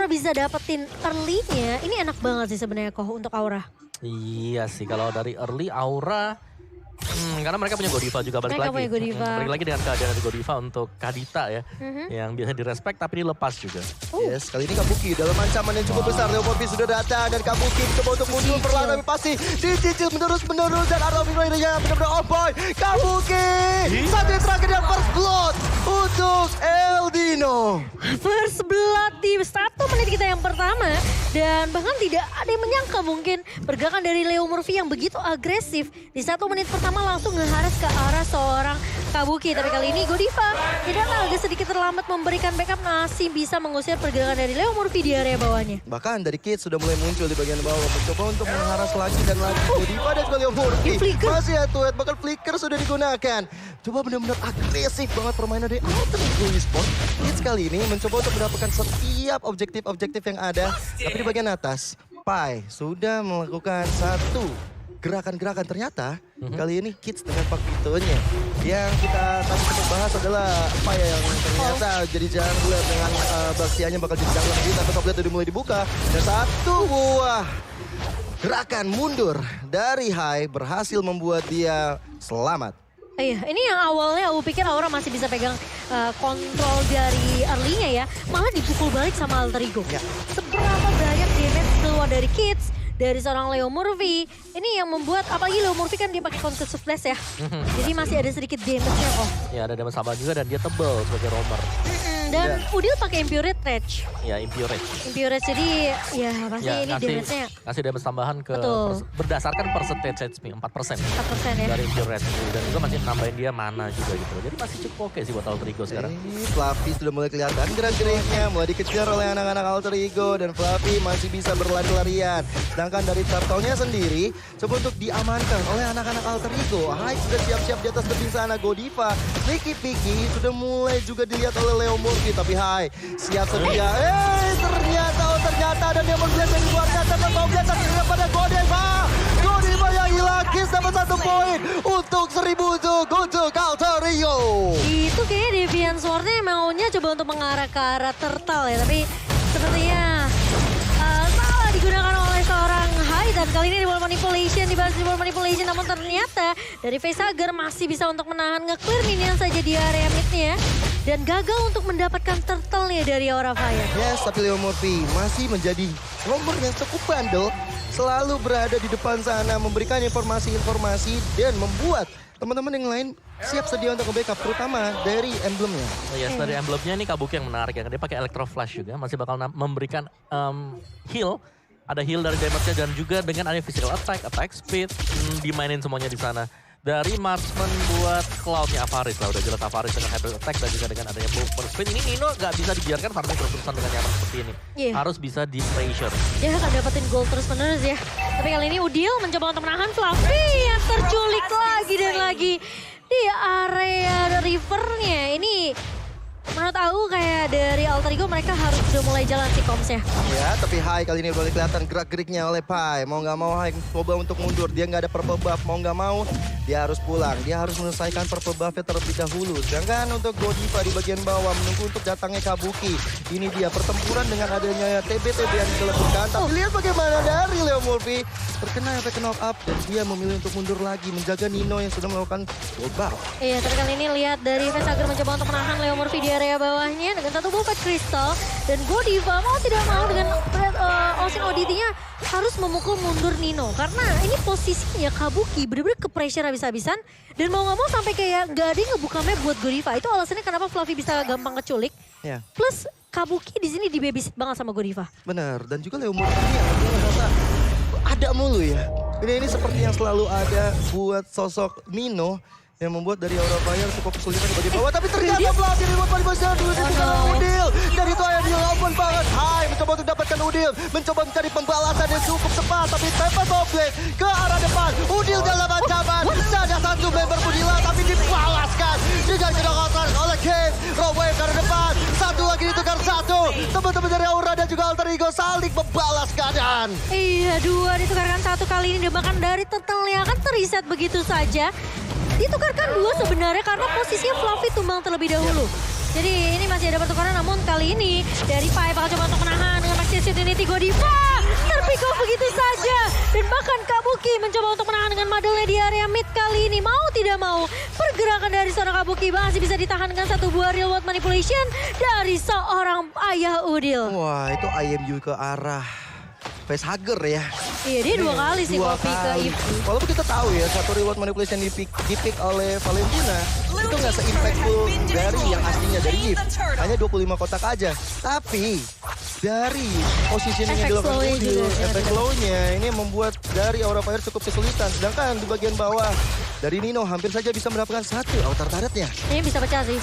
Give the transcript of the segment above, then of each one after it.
Aura bisa dapetin early-nya, ini enak banget sih sebenarnya kok untuk Aura. Iya sih, kalau dari early Aura, karena mereka punya Godiva juga balik Mereka lagi. punya Godiva. Balik lagi dengan keadaan dari Godiva untuk Kadita ya, yang biasa direspek tapi dilepas juga. Yes, kali ini Kabuki dalam ancaman yang cukup besar. Leopolpi sudah datang dan Kabuki mencoba untuk mundur perlahan tapi pasti dicicil menerus dan Arrow Ridernya benar-benar on point. Kabuki! Satu yang terakhir yang first blood untuk Eldino. First blood di 1 menit kita yang pertama. Dan bahkan tidak ada yang menyangka mungkin pergerakan dari Leo Murphy yang begitu agresif. Di 1 menit pertama langsung ngeharas ke arah seorang Kabuki. Tapi kali ini Godiva tidak agak sedikit terlambat memberikan backup, masih bisa mengusir pergerakan dari Leo Murphy di area bawahnya. Bahkan dari Kids sudah mulai muncul di bagian bawah. Mencoba untuk mengharas lagi dan lagi. Godiva dan juga Leo Murphy. Masih ya tuet, bahkan flicker sudah digunakan. Coba benar-benar agresif banget permainan dari Alter Ego Esports. Kids kali ini mencoba untuk mendapatkan setiap objektif-objektif yang ada. Tapi di bagian atas, Pai sudah melakukan satu gerakan-gerakan. Ternyata kali ini Kids dengan Pakitonya. Yang kita tadi sempat bahas adalah Pai yang ternyata jadi jungler dengan Bastianya bakal jadi jungler lagi. Tapi top lane udah mulai dibuka. Dan satu buah gerakan mundur dari Hai berhasil membuat dia selamat. Iya, ini yang awalnya aku pikir Aura masih bisa pegang kontrol dari early-nya ya. Malah dipukul balik sama Alter Ego. Ya. Seberapa banyak damage keluar dari Kids, dari seorang Leo Murphy. Ini yang membuat, apalagi Leo Murphy kan dia pakai Concussion Flash ya. Jadi masih ada sedikit damage-nya kok. Ya ada damage sama juga dan dia tebel sebagai roamer. Dan Udil pakai Impurate Rage. Ya Impure Rage. Impurate jadi ya pasti Ya, ini damage-nya ngasih damage tambahan ke Betul. berdasarkan percentage HP 4%. 4% ya. Dari Impure Rage dan juga masih nambahin dia mana juga gitu. Jadi masih cukup oke sih buat Alter Ego sekarang. Fluffy sudah mulai kelihatan gerak-geriknya, mulai dikejar oleh anak-anak Alter Ego dan Fluffy masih bisa berlari-larian. Sedangkan dari turtle-nya sendiri coba untuk diamankan oleh anak-anak Alter Ego. Hai sudah siap-siap di atas tebing sana. Godiva, Nicky Piki sudah mulai juga dilihat oleh Leo Murphy, tapi Hai siap sedia. Ternyata ada Demon Blade yang dikeluarkan dan Demon Blade akhirnya pada Godiva. Godiva yang hilang, Kiss dapat 1 poin untuk 1000 untuk Alter Ego. Itu kayaknya Deviant Sword-nya maunya coba untuk mengarah ke arah turtle ya. Tapi sepertinya salah digunakan oleh seorang Hai. Dan kali ini di ball manipulation, dibahas di ball manipulation. Namun ternyata dari Facehager masih bisa untuk menahan nge-clear minion saja di area mid-nya. Dan gagal untuk mendapatkan turtle-nya dari Aura Fire. Yes, tapi Leo Murphy masih menjadi nomor yang cukup bandel. Selalu berada di depan sana, memberikan informasi-informasi dan membuat teman-teman yang lain siap sedia untuk nge-backup, terutama dari emblemnya. Yes, dari emblemnya ini Kabuki yang menarik ya. Dia pakai Electro Flash juga, masih bakal memberikan heal. Ada heal dari damage-nya dan juga dengan ada physical attack, attack speed, dimainin semuanya di sana. Dari marksman buat Cloud-nya Avaris lah, udah jelas Avaris dengan hyper attack dan juga dengan adanya movement speed. Ini Nino gak bisa dibiarkan farming terus-terusan dengan nyaman seperti ini. Iya. Harus bisa di pressure. Dia akan dapetin gold terus-menerus ya. Tapi kali ini Udil mencoba untuk menahan Fluffy yang terculik lagi dan lagi di area rivernya. Ini menurut aku kayak dari Alter Ego mereka harus sudah mulai jalan si komsnya. Ya, tapi Hai kali ini boleh kelihatan gerak-geriknya oleh Pai. Mau nggak mau Hai coba untuk mundur. Dia nggak ada purple buff. Mau nggak mau dia harus pulang. Dia harus menyelesaikan purple buff-nya terlebih dahulu. Sedangkan untuk Godiva di bagian bawah menunggu untuk datangnya Kabuki. Ini dia pertempuran dengan adanya TB-TB yang dilakukan. Tapi lihat bagaimana dari Leo Murphy terkena efek knock up dan dia memilih untuk mundur lagi menjaga Nino yang sudah melakukan gold buff. Iya, tapi kali ini lihat dari Facehager mencoba untuk menahan Leo Murphy di area bawahnya dengan satu buffet kristal. Dan Godiva mau tidak mau dengan Ocean ODT-nya harus memukul mundur Nino. Karena ini posisinya Kabuki bener-bener ke pressure habis-habisan. Dan mau nggak mau sampai kayak nggak ada yang ngebuka map buat Godiva. Itu alasannya kenapa Fluffy bisa gampang keculik. Ya. Plus Kabuki di sini dibabysit banget sama Godiva. Benar, dan juga Leo Murphy yang aku ngerasa ada mulu ya. Ini seperti yang selalu ada buat sosok Nino yang membuat dari Aura Fire cukup kesulitan di bagian bawah. Tapi ternyata Fluffy dibuat paling besar dulu dibuka oleh Udil. Dan itu Udil open banget. Hai mencoba untuk dapatkan Udil. Mencoba mencari pembalasan yang cukup cepat. Tapi tempat Goblin ke arah depan. Udil dalam ancaman. Ada satu member Udila tapi dibalaskan. Dengan kedokatan oleh King. Rowwave ke arah depan. Satu lagi ditukar satu. Teman-teman dari Aura dan juga Alter Ego saling membalas keadaan. Iya, dua ditukarkan satu kali ini. Bahkan dari turtle-nya akan teriset begitu saja. Ditukarkan dua sebenarnya karena posisinya Fluffy tumbang terlebih dahulu. Jadi ini masih ada pertukaran, namun kali ini dari Pai bakal coba untuk menahan dengan PCS Unity Godiva terpick off begitu saja. Dan bahkan Kabuki mencoba untuk menahan dengan madolnya di area mid kali ini. Mau tidak mau, pergerakan dari seorang Kabuki masih bisa ditahan dengan satu buah real world manipulation dari seorang ayah Udil. Wah, itu IMU ke arah facehugger ya. Iya, dia dua kali sih copy ke Ibu. Walaupun kita tahu ya, satu reward manipulation di pick oleh Valentina itu nggak se-impactful dari yang aslinya dari Eve. Hanya 25 kotak aja. Tapi dari positioning yang dilakukan Udil, efek low-nya ini membuat dari Aura Fire cukup kesulitan. Sedangkan di bagian bawah dari Nino hampir saja bisa mendapatkan satu outer turret-nya. Ini bisa pecah sih,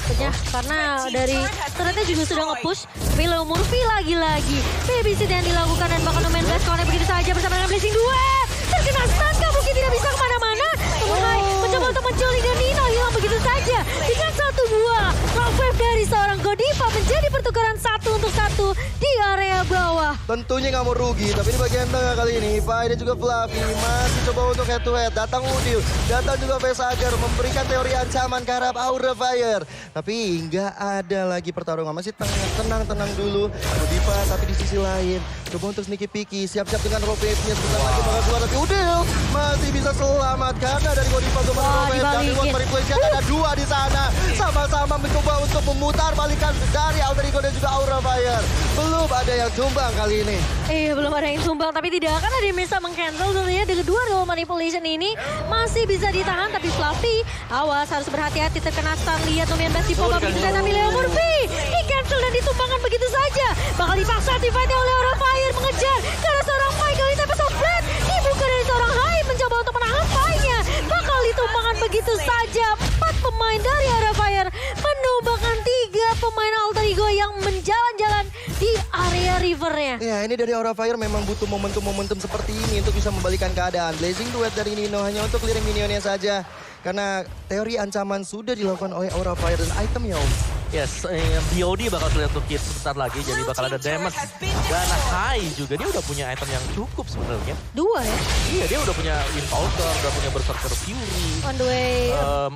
karena dari turretnya juga sudah nge-push. Tapi Leo Murphy lagi-lagi babysit yang dilakukan dan bakal main blast connect begitu saja bersama dengan Blazing Duet. Terkena stun, Kabuki tidak bisa kemana-mana. Namun Hai mencoba untuk menculik dan Nino hilang begitu saja. Dengan satu buah rock wave dari seorang Godiva menjadi pertukaran 1-1 di area bawah. Tentunya nggak mau rugi, tapi di bagian tengah kali ini Pai dan juga Fluffy masih coba untuk head to head. Datang Udil, datang juga Facehugger memberikan teori ancaman ke arah Aura Fire. Tapi nggak ada lagi pertarungan, masih tenang-tenang dulu Godiva. Tapi di sisi lain coba untuk sneaky picky, siap-siap dengan rope wave-nya sebentar lagi bakal keluar. Tapi Udil masih bisa selamat karena dari Godiva coba rope wave dan reward manipulation ada dua di sana. Sama-sama mencoba untuk memutar balikan dari Alter Ego dan juga Aura Fire. Belum ada yang tumbang kali ini. Iya, belum ada yang tumbang, tapi tidak akan ada yang bisa meng-cancel tentunya. Dengan dua reward manipulation ini masih bisa ditahan, tapi Fluffy awas harus berhati-hati terkena stun. Lihat Numian Best di pop up begitu saja, tapi Leo Murphy di-cancel dan ditumbangkan begitu saja. Bakal dipaksa activate oleh Aura Fire mengejar karena seorang Pai kali ini Tempest of Blade dibuka dari seorang Hai mencoba untuk menahan Pai-nya. Bakal ditumbangkan begitu saja. 4 pemain dari Aura Fire menumbangkan 3 pemain Alter Ego yang menjalan-jalan di area rivernya. Ya, ini dari Aura Fire memang butuh momentum-momentum seperti ini untuk bisa membalikan keadaan. Blazing Duet dari Nino hanya untuk clearing minionnya saja. Karena teori ancaman sudah dilakukan oleh Aura Fire dan itemnya, Om. Yes, BOD bakal terlihat untuk Kids sebentar lagi, jadi bakal ada damage. Dan Hai juga, dia udah punya item yang cukup sebenarnya. 2 ya? Iya, dia udah punya Impulsor, udah punya Berserker Fury. On the way.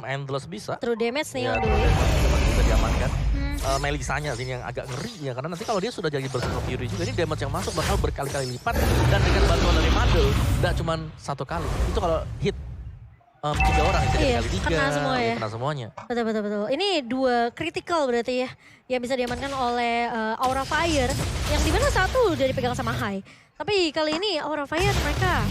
Endless bisa. True damage nih on the True way. damage masih bisa diamankan. Melisanya sih yang agak ngeri ya, karena nanti kalau dia sudah jadi Berserker Fury juga, ini damage yang masuk bakal berkali-kali lipat. Dan dengan bantuan dari Madel, nggak cuma 1 kali. Itu kalau hit 3 orang, jadi kali 3, kena semua ya. Kena semuanya. Betul. Ini 2 critical berarti ya, yang bisa diamankan oleh Aura Fire, yang dimana 1 udah dipegang sama Hai. Tapi kali ini Aura Fire mereka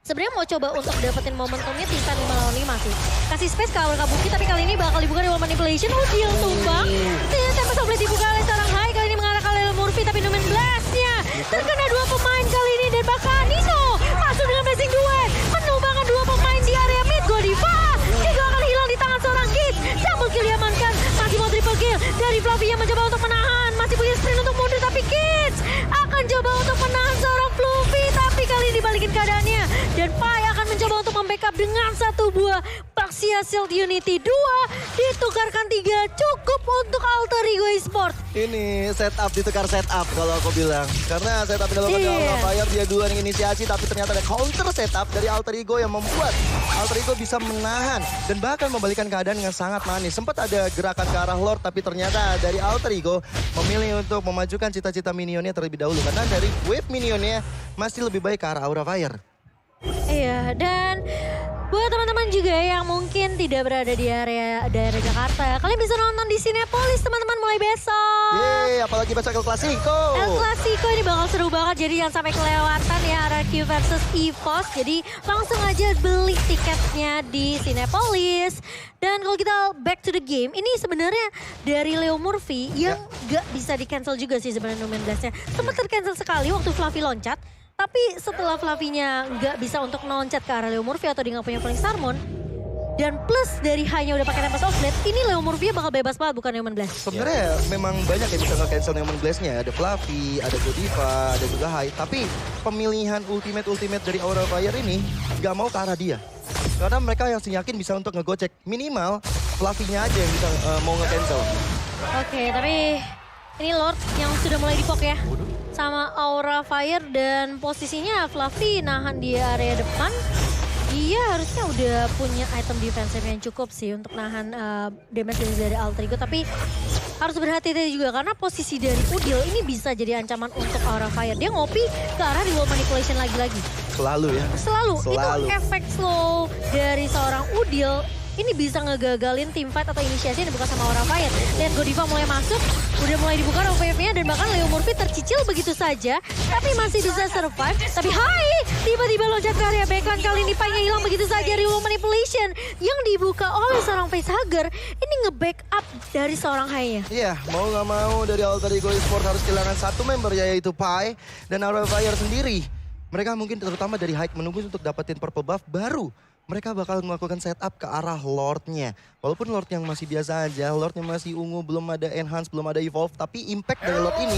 sebenarnya mau coba untuk dapetin momentumnya Titan 5 lawan 5 sih. Kasih space ke Aura Kabuki, tapi kali ini bakal dibuka dengan manipulation. Udil tumbang. Tempest of Blade dibuka oleh seorang Hai, kali ini mengarah ke Leo Murphy, tapi Numen Blast-nya terkena 2 pemain kali ini. Dan bahkan Nino masuk dengan Blazing Duet, menumbangkan 2 pemain di area mid. Godiva juga akan hilang di tangan seorang Kids. Double kill diamankan, masih mau triple kill dari Fluffy yang mencoba untuk menahan. Masih punya sprint untuk mundur, tapi Kids akan coba untuk menahan seorang Fluffy. Tapi kali ini dibalikin keadaannya. Dan Pai akan mencoba untuk membackup dengan 1 buah Baxia Shield Unity. 2 ditukarkan 3, cukup untuk Alter Ego Esports. Ini setup ditukar setup kalau aku bilang. Karena setup dilakukan oleh Aura Fire, dia duluan yang inisiasi, tapi ternyata ada counter setup dari Alter Ego yang membuat Alter Ego bisa menahan dan bahkan membalikan keadaan dengan sangat manis. Sempat ada gerakan ke arah Lord, tapi ternyata dari Alter Ego memilih untuk memajukan cita-cita minionnya terlebih dahulu. Karena dari wave minionnya masih lebih baik ke arah Aura Fire. Iya, dan buat teman-teman juga yang mungkin tidak berada di area daerah Jakarta, kalian bisa nonton di Cinepolis teman-teman mulai besok. Yeay, apalagi besok El Clasico. El Clasico ini bakal seru banget, jadi jangan sampai kelewatan ya RRQ versus EVOS. Jadi langsung aja beli tiketnya di Cinepolis. Dan kalau kita back to the game, ini sebenarnya dari Leo Murphy yang gak bisa di-cancel juga sih sebenarnya Numen Blast-nya. Sempat ter-cancel sekali waktu Fluffy loncat. Tapi setelah Fluffy-nya nggak bisa untuk loncat ke arah Leo Murphy atau dia nggak punya Falling Star Moon, dan plus dari hanya udah pakai Tempest of Blade, ini Leo Murphy bakal bebas banget bukan Numen Blast. Sebenarnya memang banyak yang bisa nge-cancel Numen Blast-nya. Ada Fluffy, ada Godiva, ada juga Hai. Tapi pemilihan ultimate dari Aura Fire ini nggak mau ke arah dia. Karena mereka yang yakin bisa untuk ngegocek. Minimal Fluffy-nya aja yang bisa mau nge-cancel. Oke, tapi ini Lord yang sudah mulai dipok ya. Sama Aura Fire dan posisinya Fluffy nahan di area depan. Iya, harusnya udah punya item defensive yang cukup sih untuk nahan damage dari Alter Ego. Tapi harus berhati-hati juga karena posisi dari Udil ini bisa jadi ancaman untuk Aura Fire. Dia ngopi ke arah reward manipulation lagi-lagi. Selalu ya. Selalu. Itu efek slow dari seorang Udil. Ini bisa ngegagalin team fight atau inisiasi yang dibuka sama Aura Fire. Lihat Godiva mulai masuk, udah mulai dibuka wave-nya dan bahkan Leo Murphy tercicil begitu saja. Tapi masih bisa survive. Tapi tiba-tiba loncat ke area backline kali ini Pai hilang begitu saja. Reward manipulation yang dibuka oleh seorang facehugger. Ini nge-backup dari seorang Hai-nya. Iya, mau gak mau dari Alter Ego Esports harus kehilangan satu member yaitu Pai dan Aura Fire sendiri. Mereka mungkin terutama dari Hike menunggu untuk dapetin purple buff baru. Mereka bakal melakukan setup ke arah Lordnya. Walaupun Lord yang masih biasa aja, Lord yang masih ungu, belum ada enhance, belum ada evolve. Tapi impact dari Lord ini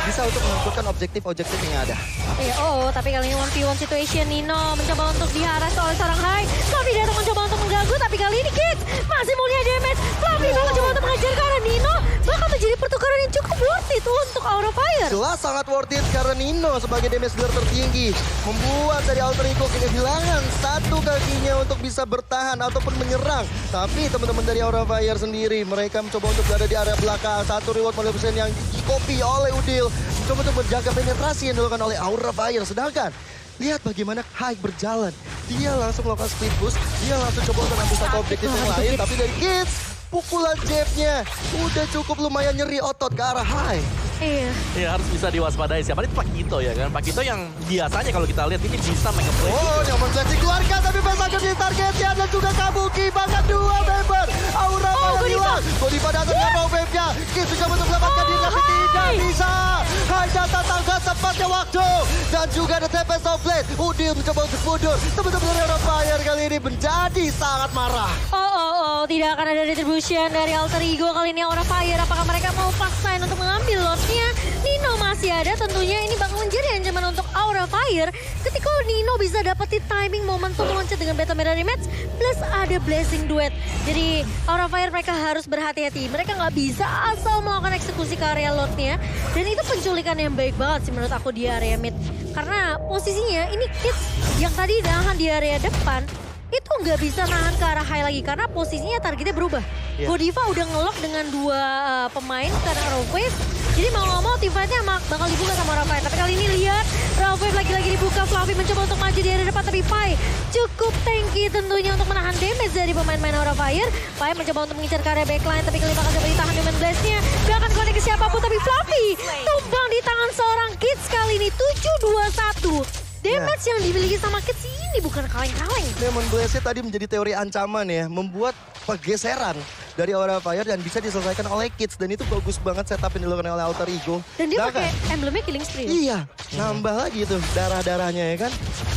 bisa untuk melakukan objektif-objektif yang ada. Iya, tapi kali ini 1v1 situation. Nino mencoba untuk diharas oleh seorang Hai. Fluffy datang mencoba untuk mengganggu, tapi kali ini Kids masih mulia damage. Fluffy mencoba untuk mengejar ke arah Nino. Bahkan menjadi pertukaran yang cukup worth it untuk Aura Fire. Jelas sangat worth it karena Nino sebagai damage dealer tertinggi membuat dari Alter Ego kehilangan satu kakinya untuk bisa bertahan ataupun menyerang. Tapi teman-teman dari Aura Fire sendiri, mereka mencoba untuk berada di area belakang. Satu reward manipulation yang di-copy oleh Udil. Mencoba untuk menjaga penetrasi yang dilakukan oleh Aura Fire. Sedangkan lihat bagaimana Hike berjalan. Dia langsung melakukan split push. Dia langsung coba untuk ambil satu objektif yang lain. Tapi dari Kids, pukulan jabnya udah cukup lumayan nyeri otot ke arah Hike. Iya. Ya harus bisa diwaspadai. Siapa itu Pakito ya kan? Pakito yang biasanya kalau kita lihat ini bisa make a play. Oh, nyaman flash dikeluarkan tapi Pesaka di targetnya dan juga Kabuki. Bahkan dua member. Aura Fire hilang. Godiva datang dengan power wave-nya. Kids coba untuk mendapatkan diri tapi tidak bisa. Hanya tatangkan tepatnya waktu. Dan juga ada Tempest of Blade. Udil mencoba untuk mundur. Teman-teman dari Aura Fire kali ini menjadi sangat marah. Tidak akan ada retribution dari Alter Ego kali ini Aura Fire. Apakah mereka mau paksain untuk mengambil Lordnya? Nino masih ada, tentunya ini bakal menjadi ancaman untuk Aura Fire. Ketika Nino bisa dapetin timing momentum loncat dengan Battle Mirror Match plus ada Blessing Duet. Jadi Aura Fire mereka harus berhati-hati. Mereka nggak bisa asal melakukan eksekusi ke area Lordnya. Dan itu penculikan yang baik banget sih menurut aku di area mid. Karena posisinya ini Kids yang tadi nahan di area depan itu nggak bisa nahan ke arah High lagi karena posisinya targetnya berubah. Godiva udah ngelok dengan dua pemain karena Raw Wave. Jadi mau nggak mau team fight-nya bakal dibuka sama Raw Wave. Tapi kali ini lihat Raw Wave lagi-lagi dibuka. Fluffy mencoba untuk maju di area depan tapi Pai cukup tanky tentunya untuk menahan damage dari pemain-pemain Aura Fire. Pai mencoba untuk mengincar ke area backline tapi kali bakal coba ditahan dengan blast-nya. Gak akan connect ke siapapun tapi Fluffy tumbang di tangan seorang Kids kali ini 7-2-1. Damage yang dimiliki sama Kids ini bukan kaleng-kaleng. Demon Blaze tadi menjadi teori ancaman ya, membuat pergeseran dari Aura Fire dan bisa diselesaikan oleh Kids. Dan itu bagus banget setup yang dilakukan oleh Alter Ego. Dan dia pakai emblemnya Killing Spree. Iya, nambah lagi tuh darah-darahnya ya kan.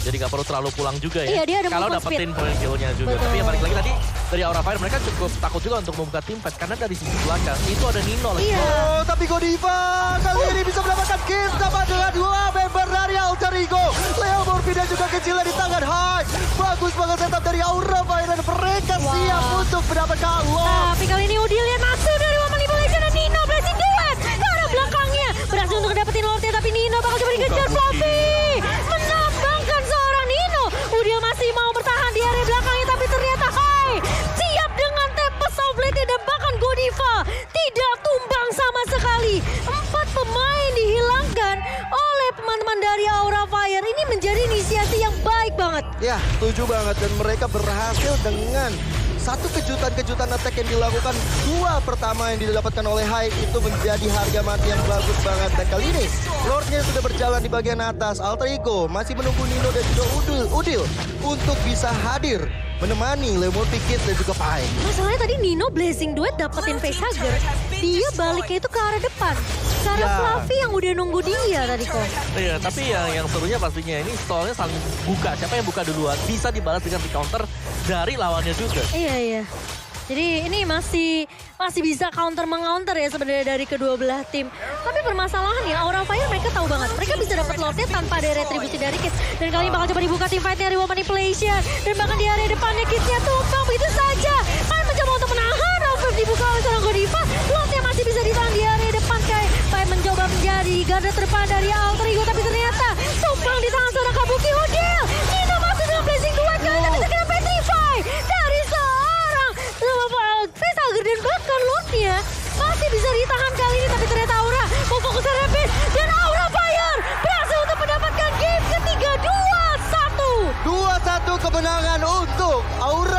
Jadi gak perlu terlalu pulang juga ya. Iya, dia ada kalau movement dapetin point kill-nya juga. Betul. Tapi yang balik lagi tadi dari Aura Fire mereka cukup takut juga untuk membuka team fight. Karena dari sisi belakang itu ada Nino lagi. Iya. Oh, tapi Godiva kali ini bisa mendapatkan Kids dapat dengan dua member dari Alter Ego. Leo Murphy dan juga kecilnya di tangan High. Bagus banget setup dari Aura Fire dan mereka siap untuk mendapatkan loss. Tapi kali ini Udil lihat masuk dari Woman Manipulation dan Nino Blessing Duet ke arah belakangnya. Berhasil untuk dapetin Lordnya tapi Nino bakal coba dikejar Fluffy. Menambangkan seorang Nino. Udil masih mau bertahan di area belakangnya tapi ternyata Hai siap dengan Tempest of Blade dan bahkan Godiva tidak tumbang sama sekali. 4 pemain dihilangkan oleh teman-teman dari Aura Fire. Ini menjadi inisiasi yang baik banget. Ya, setuju banget dan mereka berhasil dengan satu kejutan-kejutan attack yang dilakukan. Dua pertama yang didapatkan oleh High itu menjadi harga mati yang bagus banget. Dan kali ini Lordnya sudah berjalan di bagian atas. Alter Ego masih menunggu Nino dan juga Udil untuk bisa hadir menemani Leo Murphy, Kids dan juga Pai. Masalahnya tadi Nino Blessing Duet dapetin facehugger. Dia baliknya itu ke arah depan. Karena Fluffy yang udah nunggu dia tadi kok. Iya, tapi yang serunya pastinya ini stallnya saling buka. Siapa yang buka duluan bisa dibalas dengan counter dari lawannya juga. Iya. Jadi ini masih bisa counter-mengounter ya sebenarnya dari kedua belah tim. Tapi permasalahannya Aura Fire mereka tahu banget. Mereka bisa dapat Lordnya tanpa ada retribusi dari Kids. Dan kali ini bakal coba dibuka tim fight-nya Reward Manipulation. Dan bahkan di area depannya Kids-nya tumpang begitu saja. Pai mencoba untuk menahan. Raw dibuka oleh seorang Godiva. Lordnya masih bisa ditahan di area depan. Pai mencoba menjadi garda terdepan dari Alter Ego. Tapi ternyata tumpang di tangan seorang Kabuki Udil. Nino masih dengan Blessing Duet kali tapi Serapis dan Aura Fire berhasil untuk mendapatkan game ketiga 2-1. 2-1 kemenangan untuk Aura.